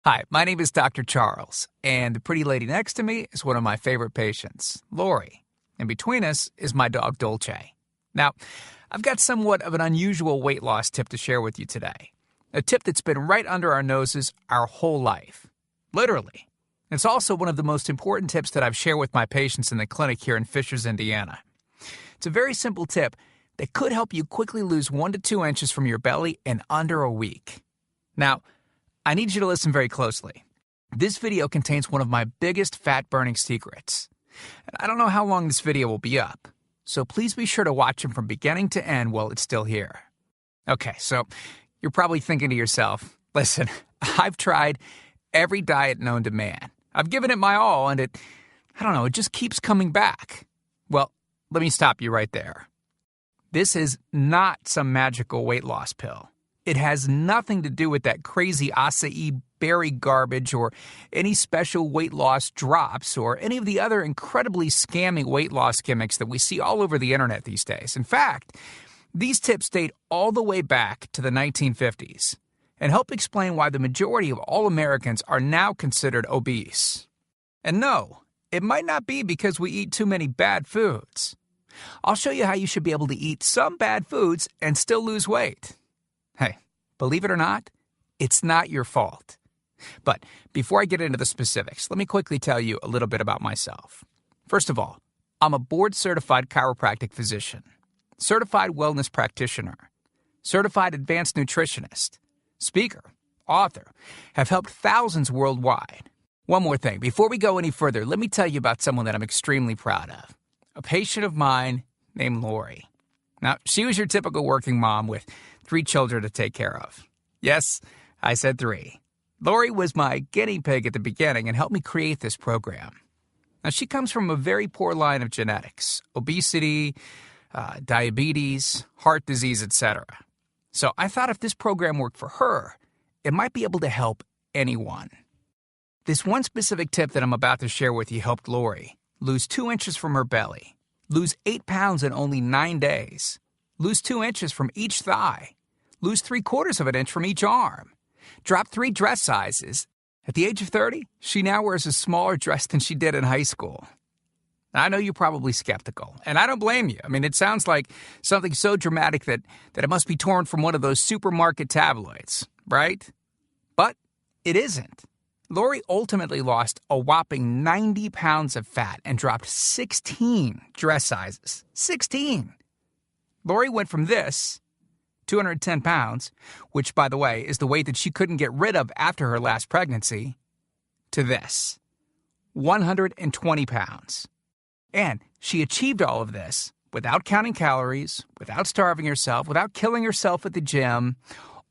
Hi, my name is Dr. Charles, and the pretty lady next to me is one of my favorite patients, Lori. And between us is my dog, Dolce. Now, I've got somewhat of an unusual weight loss tip to share with you today. A tip that's been right under our noses our whole life. Literally. It's also one of the most important tips that I've shared with my patients in the clinic here in Fishers, Indiana. It's a very simple tip that could help you quickly lose 1 to 2 inches from your belly in under a week. Now, I need you to listen very closely. This video contains one of my biggest fat-burning secrets. And I don't know how long this video will be up, so please be sure to watch it from beginning to end while it's still here. Okay, so you're probably thinking to yourself, listen, I've tried every diet known to man. I've given it my all, and it just keeps coming back. Well, let me stop you right there. This is not some magical weight loss pill. It has nothing to do with that crazy acai berry garbage or any special weight loss drops or any of the other incredibly scammy weight loss gimmicks that we see all over the internet these days. In fact, these tips date all the way back to the 1950s and help explain why the majority of all Americans are now considered obese. And no, it might not be because we eat too many bad foods. I'll show you how you should be able to eat some bad foods and still lose weight. Hey, believe it or not, it's not your fault. But before I get into the specifics, let me quickly tell you a little bit about myself. First of all, I'm a board-certified chiropractic physician, certified wellness practitioner, certified advanced nutritionist, speaker, author, have helped thousands worldwide. One more thing, before we go any further, let me tell you about someone that I'm extremely proud of, a patient of mine named Lori. Now, she was your typical working mom with 3 children to take care of. Yes, I said 3. Lori was my guinea pig at the beginning and helped me create this program. Now, she comes from a very poor line of genetics, obesity, diabetes, heart disease, etc. So I thought if this program worked for her, it might be able to help anyone. This one specific tip that I'm about to share with you helped Lori lose 2 inches from her belly, lose 8 pounds in only 9 days, lose 2 inches from each thigh, lose 3/4 of an inch from each arm, drop 3 dress sizes. At the age of 30, she now wears a smaller dress than she did in high school. I know you're probably skeptical, and I don't blame you. I mean, it sounds like something so dramatic that it must be torn from one of those supermarket tabloids, right? But it isn't. Lori ultimately lost a whopping 90 pounds of fat and dropped 16 dress sizes. 16! Lori went from this, 210 pounds, which, by the way, is the weight that she couldn't get rid of after her last pregnancy, to this, 120 pounds. And she achieved all of this without counting calories, without starving herself, without killing herself at the gym,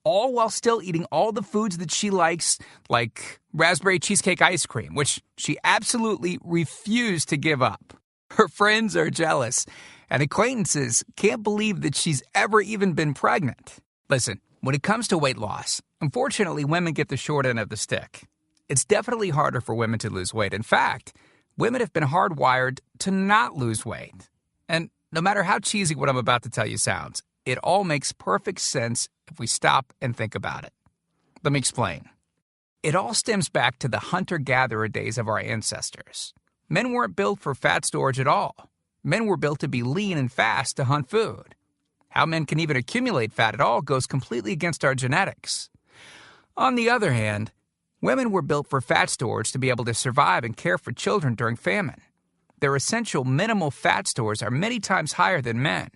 all while still eating all the foods that she likes, like raspberry cheesecake ice cream, which she absolutely refused to give up. Her friends are jealous, and acquaintances can't believe that she's ever even been pregnant. Listen, when it comes to weight loss, unfortunately, women get the short end of the stick. It's definitely harder for women to lose weight. In fact, women have been hardwired to not lose weight. And no matter how cheesy what I'm about to tell you sounds, it all makes perfect sense if we stop and think about it. Let me explain. It all stems back to the hunter-gatherer days of our ancestors. Men weren't built for fat storage at all. Men were built to be lean and fast to hunt food. How men can even accumulate fat at all goes completely against our genetics. On the other hand, women were built for fat storage to be able to survive and care for children during famine. Their essential minimal fat stores are many times higher than men.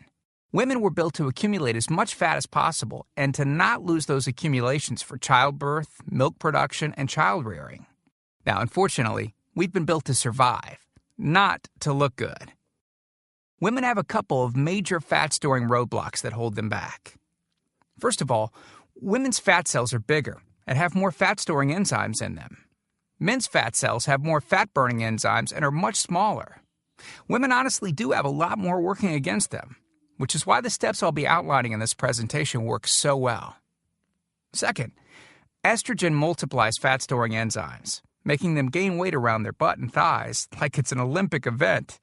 Women were built to accumulate as much fat as possible and to not lose those accumulations for childbirth, milk production, and child rearing. Now, unfortunately, we've been built to survive, not to look good. Women have a couple of major fat-storing roadblocks that hold them back. First of all, women's fat cells are bigger and have more fat-storing enzymes in them. Men's fat cells have more fat-burning enzymes and are much smaller. Women honestly do have a lot more working against them, which is why the steps I'll be outlining in this presentation work so well. Second, estrogen multiplies fat-storing enzymes, making them gain weight around their butt and thighs like it's an Olympic event.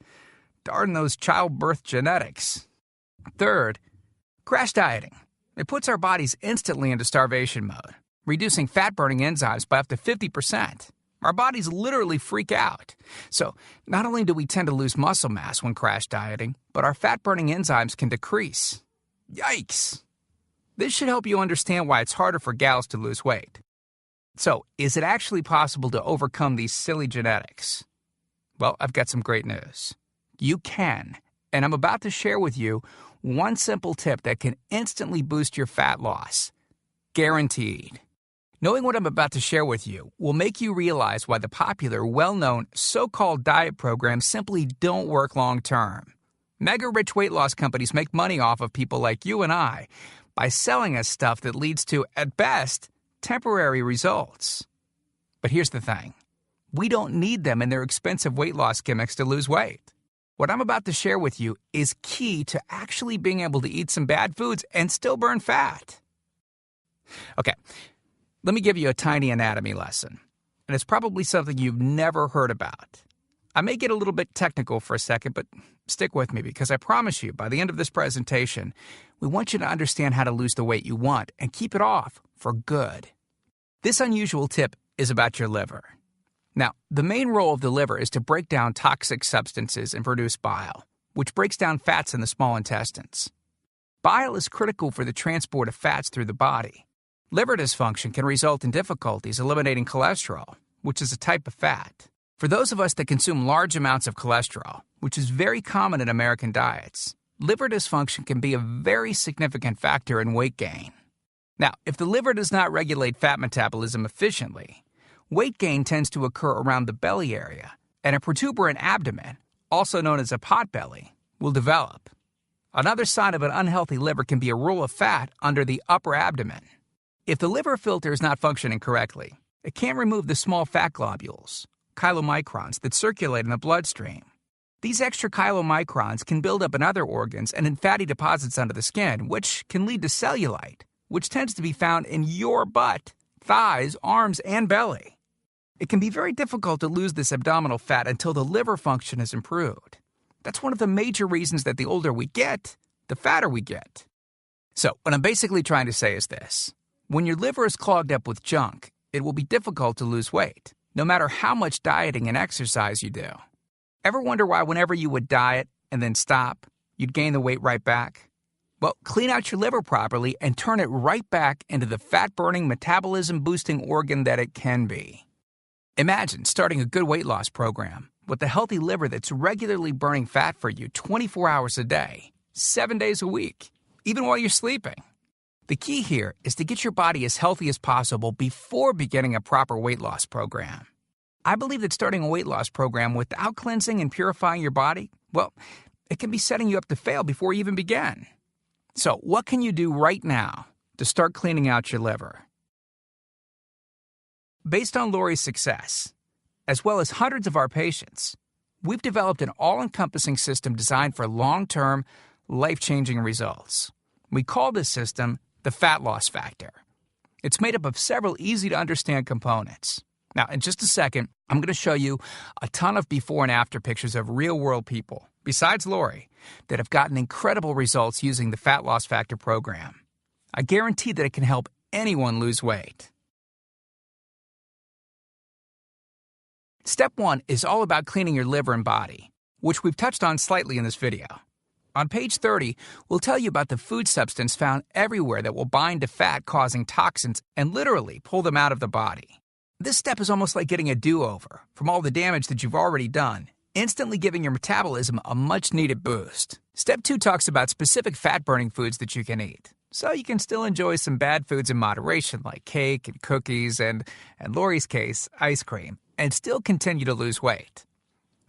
Darn those childbirth genetics. Third, crash dieting. It puts our bodies instantly into starvation mode, reducing fat-burning enzymes by up to 50%. Our bodies literally freak out. So, not only do we tend to lose muscle mass when crash dieting, but our fat-burning enzymes can decrease. Yikes! This should help you understand why it's harder for gals to lose weight. So, is it actually possible to overcome these silly genetics? Well, I've got some great news. You can, and I'm about to share with you one simple tip that can instantly boost your fat loss. Guaranteed. Knowing what I'm about to share with you will make you realize why the popular, well-known, so-called diet programs simply don't work long-term. Mega-rich weight loss companies make money off of people like you and I by selling us stuff that leads to, at best, temporary results. But here's the thing. We don't need them in their expensive weight loss gimmicks to lose weight. What I'm about to share with you is key to actually being able to eat some bad foods and still burn fat. Okay. Let me give you a tiny anatomy lesson, and it's probably something you've never heard about. I may get a little bit technical for a second, but stick with me because I promise you, by the end of this presentation, we want you to understand how to lose the weight you want and keep it off for good. This unusual tip is about your liver. Now, the main role of the liver is to break down toxic substances and produce bile, which breaks down fats in the small intestines. Bile is critical for the transport of fats through the body. Liver dysfunction can result in difficulties eliminating cholesterol, which is a type of fat. For those of us that consume large amounts of cholesterol, which is very common in American diets, liver dysfunction can be a very significant factor in weight gain. Now, if the liver does not regulate fat metabolism efficiently, weight gain tends to occur around the belly area, and a protuberant abdomen, also known as a potbelly, will develop. Another sign of an unhealthy liver can be a roll of fat under the upper abdomen. If the liver filter is not functioning correctly, it can't remove the small fat globules, chylomicrons, that circulate in the bloodstream. These extra chylomicrons can build up in other organs and in fatty deposits under the skin, which can lead to cellulite, which tends to be found in your butt, thighs, arms, and belly. It can be very difficult to lose this abdominal fat until the liver function is improved. That's one of the major reasons that the older we get, the fatter we get. So, what I'm basically trying to say is this. When your liver is clogged up with junk, it will be difficult to lose weight, no matter how much dieting and exercise you do. Ever wonder why whenever you would diet and then stop, you'd gain the weight right back? Well, clean out your liver properly and turn it right back into the fat-burning, metabolism-boosting organ that it can be. Imagine starting a good weight loss program with a healthy liver that's regularly burning fat for you 24 hours a day, 7 days a week, even while you're sleeping. The key here is to get your body as healthy as possible before beginning a proper weight loss program. I believe that starting a weight loss program without cleansing and purifying your body, well, it can be setting you up to fail before you even begin. So, what can you do right now to start cleaning out your liver? Based on Lori's success, as well as hundreds of our patients, we've developed an all-encompassing system designed for long-term, life-changing results. We call this system the Fat Loss Factor. It's made up of several easy-to-understand components. Now, in just a second, I'm going to show you a ton of before and after pictures of real-world people, besides Lori, that have gotten incredible results using the Fat Loss Factor program. I guarantee that it can help anyone lose weight. Step 1 is all about cleaning your liver and body, which we've touched on slightly in this video. On page 30, we'll tell you about the food substance found everywhere that will bind to fat, causing toxins and literally pull them out of the body. This step is almost like getting a do-over from all the damage that you've already done, instantly giving your metabolism a much-needed boost. Step 2 talks about specific fat-burning foods that you can eat, so you can still enjoy some bad foods in moderation like cake and cookies and, in Lori's case, ice cream, and still continue to lose weight.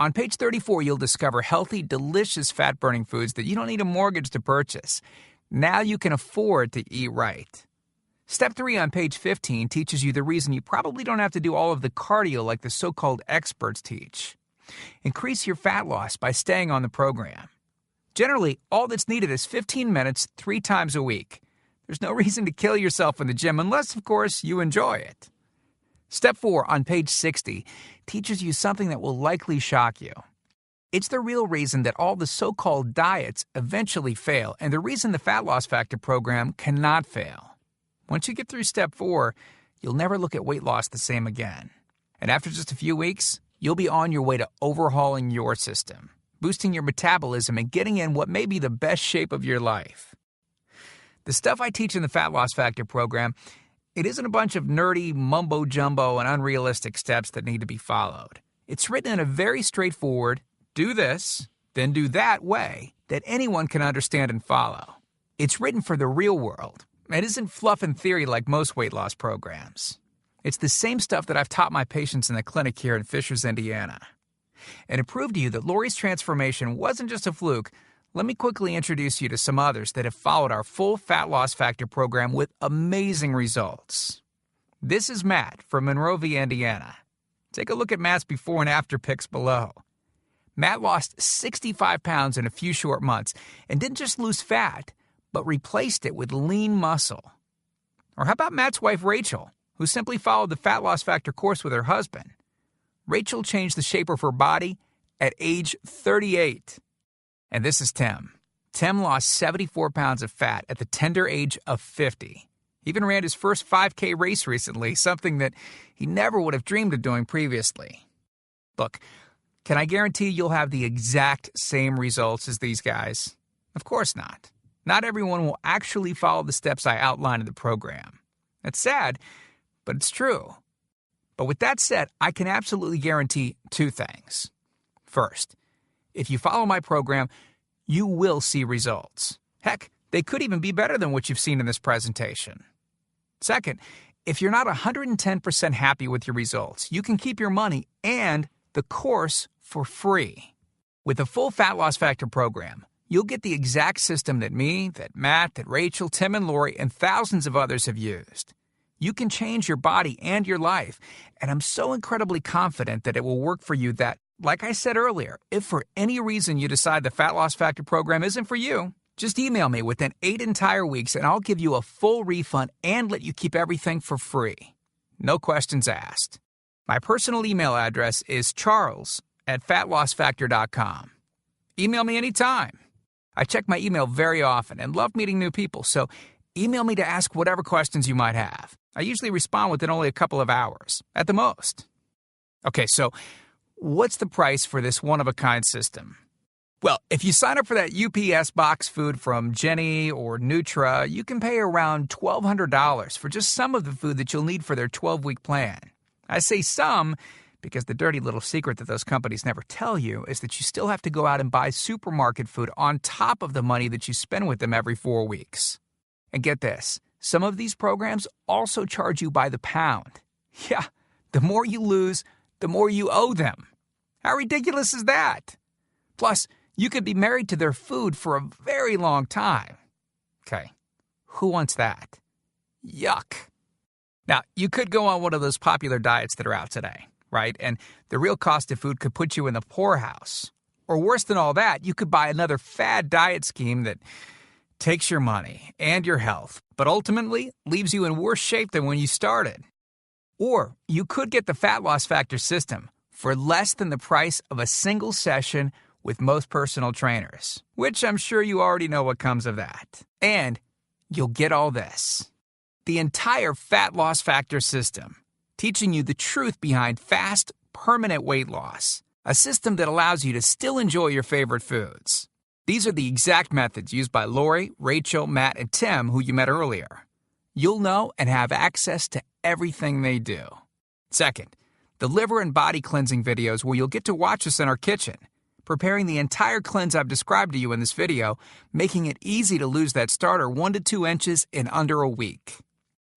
On page 34, you'll discover healthy, delicious fat-burning foods that you don't need a mortgage to purchase. Now you can afford to eat right. Step 3 on page 15 teaches you the reason you probably don't have to do all of the cardio like the so-called experts teach. Increase your fat loss by staying on the program. Generally, all that's needed is 15 minutes 3 times a week. There's no reason to kill yourself in the gym unless, of course, you enjoy it. Step 4 on page 60 teaches you something that will likely shock you. It's the real reason that all the so-called diets eventually fail and the reason the Fat Loss Factor program cannot fail. Once you get through step 4, you'll never look at weight loss the same again. And after just a few weeks, you'll be on your way to overhauling your system, boosting your metabolism, and getting in what may be the best shape of your life. The stuff I teach in the Fat Loss Factor program, it isn't a bunch of nerdy mumbo-jumbo and unrealistic steps that need to be followed. It's written in a very straightforward, do this, then do that way that anyone can understand and follow. It's written for the real world. It isn't fluff and theory like most weight loss programs. It's the same stuff that I've taught my patients in the clinic here in Fishers, Indiana. And to prove to you that Lori's transformation wasn't just a fluke, let me quickly introduce you to some others that have followed our full Fat Loss Factor program with amazing results. This is Matt from Monrovia, Indiana. Take a look at Matt's before and after pics below. Matt lost 65 pounds in a few short months and didn't just lose fat, but replaced it with lean muscle. Or how about Matt's wife, Rachel, who simply followed the Fat Loss Factor course with her husband? Rachel changed the shape of her body at age 38. And this is Tim. Tim lost 74 pounds of fat at the tender age of 50. He even ran his first 5K race recently, something that he never would have dreamed of doing previously. Look, can I guarantee you'll have the exact same results as these guys? Of course not. Not everyone will actually follow the steps I outlined in the program. It's sad, but it's true. But with that said, I can absolutely guarantee two things. First, if you follow my program, you will see results. Heck, they could even be better than what you've seen in this presentation. Second, if you're not 110% happy with your results, you can keep your money and the course for free. With the full Fat Loss Factor program, you'll get the exact system that me, that Matt, that Rachel, Tim, and Lori, and thousands of others have used. You can change your body and your life, and I'm so incredibly confident that it will work for you that, like I said earlier, if for any reason you decide the Fat Loss Factor program isn't for you, just email me within 8 entire weeks and I'll give you a full refund and let you keep everything for free. No questions asked. My personal email address is charles@fatlossfactor.com. Email me anytime. I check my email very often and love meeting new people, so email me to ask whatever questions you might have. I usually respond within only a couple of hours, at the most. Okay, so what's the price for this one-of-a-kind system? Well, if you sign up for that UPS box food from Jenny or Nutra, you can pay around $1,200 for just some of the food that you'll need for their 12-week plan. I say some because the dirty little secret that those companies never tell you is that you still have to go out and buy supermarket food on top of the money that you spend with them every 4 weeks. And get this, some of these programs also charge you by the pound. Yeah, the more you lose, the more you owe them. How ridiculous is that? Plus, you could be married to their food for a very long time. Okay, who wants that? Yuck. Now, you could go on one of those popular diets that are out today, right? And the real cost of food could put you in the poorhouse. Or worse than all that, you could buy another fad diet scheme that takes your money and your health, but ultimately leaves you in worse shape than when you started. Or you could get the Fat Loss Factor system for less than the price of a single session with most personal trainers, which I'm sure you already know what comes of that. And you'll get all this. The entire Fat Loss Factor system, teaching you the truth behind fast, permanent weight loss, a system that allows you to still enjoy your favorite foods. These are the exact methods used by Lori, Rachel, Matt, and Tim, who you met earlier. You'll know and have access to everything they do. Second, the liver and body cleansing videos where you'll get to watch us in our kitchen, preparing the entire cleanse I've described to you in this video, making it easy to lose that starter 1 to 2 inches in under a week.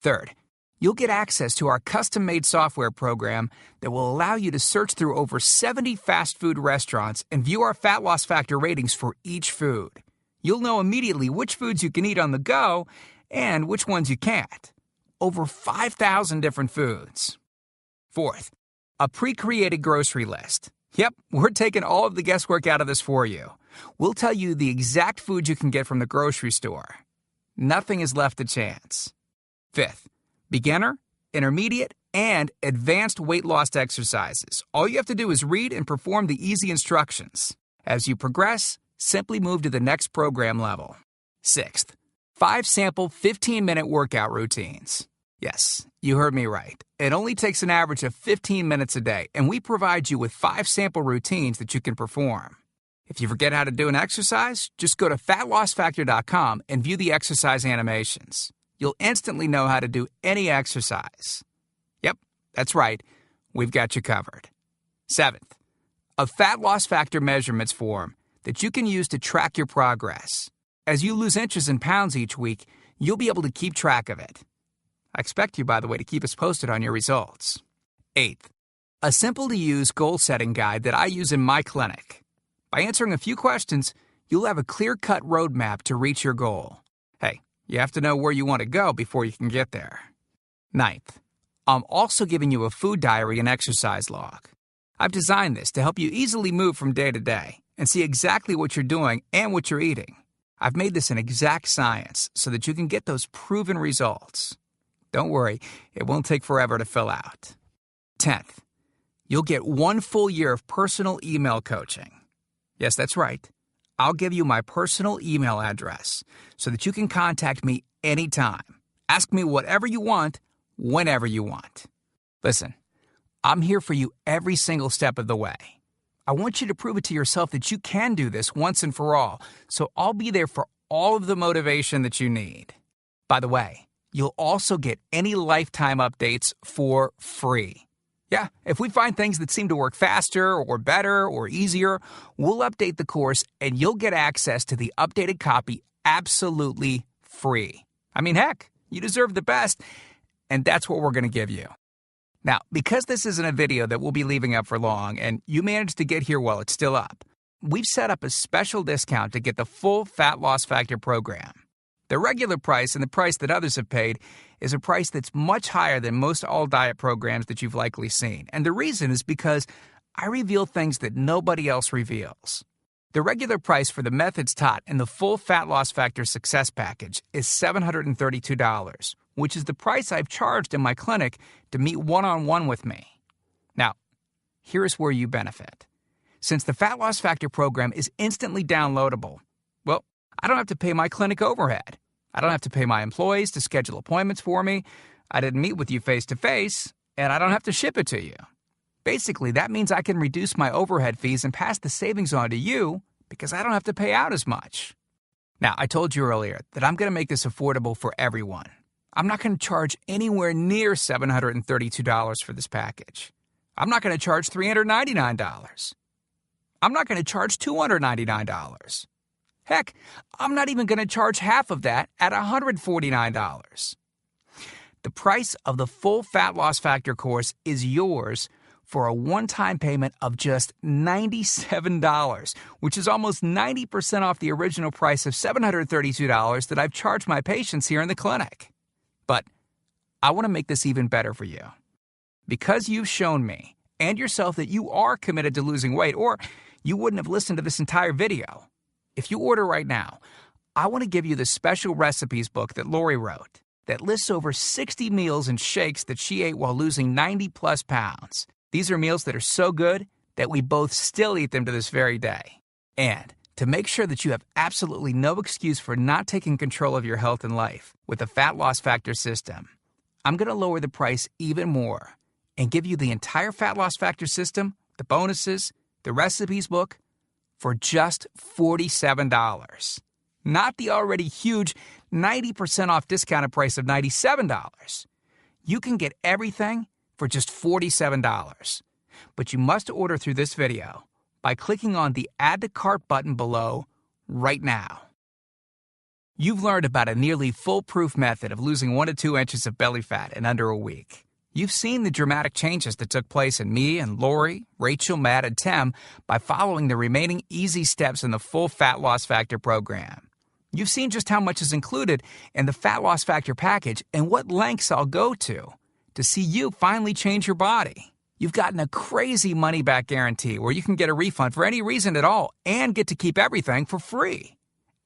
Third, you'll get access to our custom-made software program that will allow you to search through over 70 fast food restaurants and view our Fat Loss Factor ratings for each food. You'll know immediately which foods you can eat on the go and which ones you can't. Over 5,000 different foods. Fourth, a pre-created grocery list. Yep, we're taking all of the guesswork out of this for you. We'll tell you the exact food you can get from the grocery store. Nothing is left to chance. Fifth, beginner, intermediate, and advanced weight loss exercises. All you have to do is read and perform the easy instructions. As you progress, simply move to the next program level. Sixth, 5 sample 15-minute workout routines. Yes, you heard me right. It only takes an average of 15 minutes a day, and we provide you with 5 sample routines that you can perform. If you forget how to do an exercise, just go to fatlossfactor.com and view the exercise animations. You'll instantly know how to do any exercise. Yep, that's right. We've got you covered. 7th, a Fat Loss Factor measurements form that you can use to track your progress. As you lose inches and pounds each week, you'll be able to keep track of it. I expect you, by the way, to keep us posted on your results. 8th, a simple-to-use goal-setting guide that I use in my clinic. By answering a few questions, you'll have a clear-cut roadmap to reach your goal. Hey, you have to know where you want to go before you can get there. 9th, I'm also giving you a food diary and exercise log. I've designed this to help you easily move from day to day and see exactly what you're doing and what you're eating. I've made this an exact science so that you can get those proven results. Don't worry, it won't take forever to fill out. 10th, you'll get 1 full year of personal email coaching. Yes, that's right. I'll give you my personal email address so that you can contact me anytime. Ask me whatever you want, whenever you want. Listen, I'm here for you every single step of the way. I want you to prove it to yourself that you can do this once and for all, so I'll be there for all of the motivation that you need. By the way, you'll also get any lifetime updates for free. Yeah, if we find things that seem to work faster or better or easier, we'll update the course and you'll get access to the updated copy absolutely free. I mean, heck, you deserve the best, and that's what we're going to give you. Now, because this isn't a video that we'll be leaving up for long and you managed to get here while it's still up, we've set up a special discount to get the full Fat Loss Factor program. The regular price and the price that others have paid is a price that's much higher than most all-diet programs that you've likely seen. And the reason is because I reveal things that nobody else reveals. The regular price for the methods taught in the full Fat Loss Factor Success Package is $732, which is the price I've charged in my clinic to meet one-on-one with me. Now, here's where you benefit. Since the Fat Loss Factor program is instantly downloadable, well, I don't have to pay my clinic overhead. I don't have to pay my employees to schedule appointments for me. I didn't meet with you face-to-face, and I don't have to ship it to you. Basically, that means I can reduce my overhead fees and pass the savings on to you because I don't have to pay out as much. Now, I told you earlier that I'm going to make this affordable for everyone. I'm not going to charge anywhere near $732 for this package. I'm not going to charge $399. I'm not going to charge $299. Heck, I'm not even going to charge half of that at $149. The price of the full Fat Loss Factor course is yours for a one-time payment of just $97, which is almost 90% off the original price of $732 that I've charged my patients here in the clinic. But I want to make this even better for you. Because you've shown me and yourself that you are committed to losing weight, or you wouldn't have listened to this entire video. If you order right now, I want to give you the special recipes book that Lori wrote that lists over 60 meals and shakes that she ate while losing 90-plus pounds. These are meals that are so good that we both still eat them to this very day. And to make sure that you have absolutely no excuse for not taking control of your health and life with the Fat Loss Factor system, I'm going to lower the price even more and give you the entire Fat Loss Factor system, the bonuses, the recipes book, for just $47. Not the already huge 90% off discounted price of $97. You can get everything for just $47. But you must order through this video by clicking on the Add to Cart button below right now. You've learned about a nearly foolproof method of losing 1 to 2 inches of belly fat in under a week. You've seen the dramatic changes that took place in me and Lori, Rachel, Matt, and Tim by following the remaining easy steps in the full Fat Loss Factor program. You've seen just how much is included in the Fat Loss Factor package and what lengths I'll go to see you finally change your body. You've gotten a crazy money-back guarantee where you can get a refund for any reason at all and get to keep everything for free.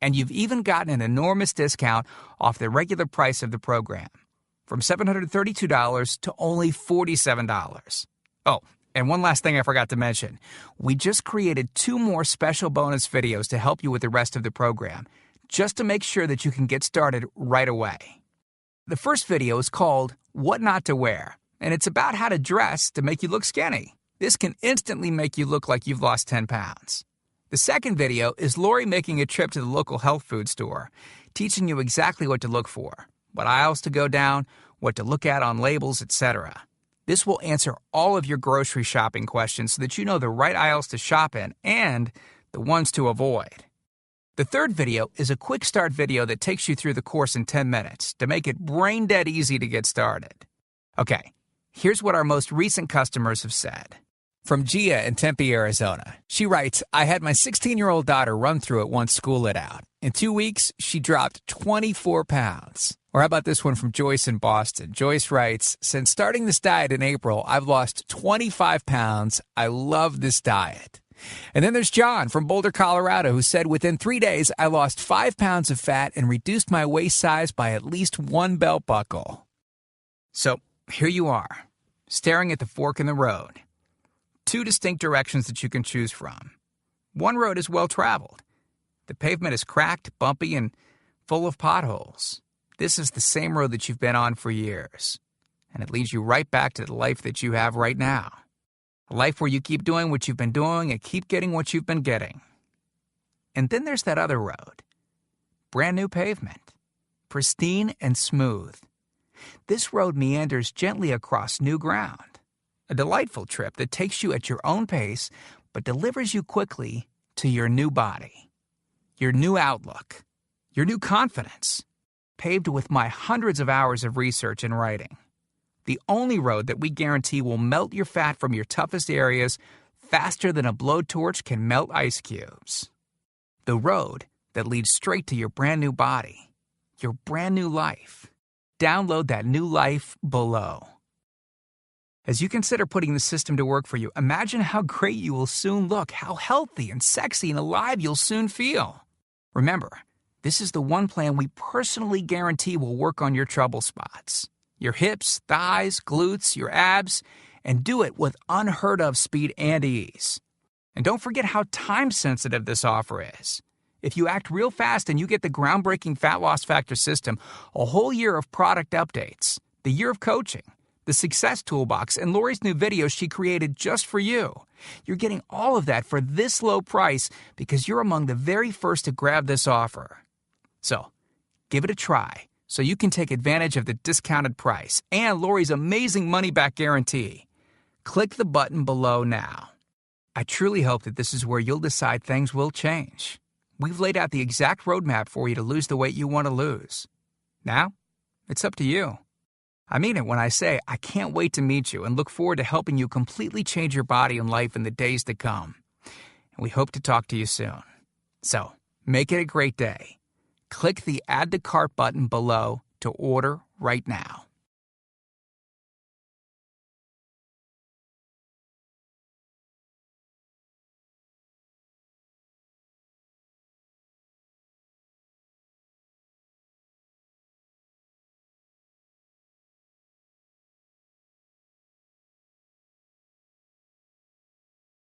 And you've even gotten an enormous discount off the regular price of the program, from $732 to only $47. Oh, and one last thing I forgot to mention. We just created 2 more special bonus videos to help you with the rest of the program, just to make sure that you can get started right away. The first video is called what not to wear, and it's about how to dress to make you look skinny. This can instantly make you look like you've lost 10 pounds. The second video is Lori making a trip to the local health food store, teaching you exactly what to look for, what aisles to go down, what to look at on labels, etc. This will answer all of your grocery shopping questions so that you know the right aisles to shop in and the ones to avoid. The third video is a quick start video that takes you through the course in 10 minutes to make it brain dead easy to get started. Okay, here's what our most recent customers have said. From Gia in Tempe, Arizona. She writes, I had my 16-year-old daughter run through it once school let out. In 2 weeks, she dropped 24 pounds. Or how about this one from Joyce in Boston? Joyce writes, since starting this diet in April, I've lost 25 pounds. I love this diet. And then there's John from Boulder, Colorado, who said, within 3 days, I lost 5 pounds of fat and reduced my waist size by at least 1 belt buckle. So here you are, staring at the fork in the road. 2 distinct directions that you can choose from. One road is well-traveled. The pavement is cracked, bumpy, and full of potholes. This is the same road that you've been on for years, and it leads you right back to the life that you have right now. A life where you keep doing what you've been doing and keep getting what you've been getting. And then there's that other road. Brand new pavement. Pristine and smooth. This road meanders gently across new ground. A delightful trip that takes you at your own pace, but delivers you quickly to your new body, your new outlook, your new confidence, paved with my hundreds of hours of research and writing. The only road that we guarantee will melt your fat from your toughest areas faster than a blowtorch can melt ice cubes. The road that leads straight to your brand new body, your brand new life. Download that new life below. As you consider putting the system to work for you, imagine how great you will soon look, how healthy and sexy and alive you'll soon feel. Remember, this is the one plan we personally guarantee will work on your trouble spots. Your hips, thighs, glutes, your abs, and do it with unheard of speed and ease. And don't forget how time-sensitive this offer is. If you act real fast and you get the groundbreaking Fat Loss Factor system, a whole year of product updates, the year of coaching, the Success Toolbox, and Lori's new videos she created just for you. You're getting all of that for this low price because you're among the very first to grab this offer. So, give it a try so you can take advantage of the discounted price and Lori's amazing money-back guarantee. Click the button below now. I truly hope that this is where you'll decide things will change. We've laid out the exact roadmap for you to lose the weight you want to lose. Now, it's up to you. I mean it when I say I can't wait to meet you and look forward to helping you completely change your body and life in the days to come. And we hope to talk to you soon. So, make it a great day. Click the Add to Cart button below to order right now.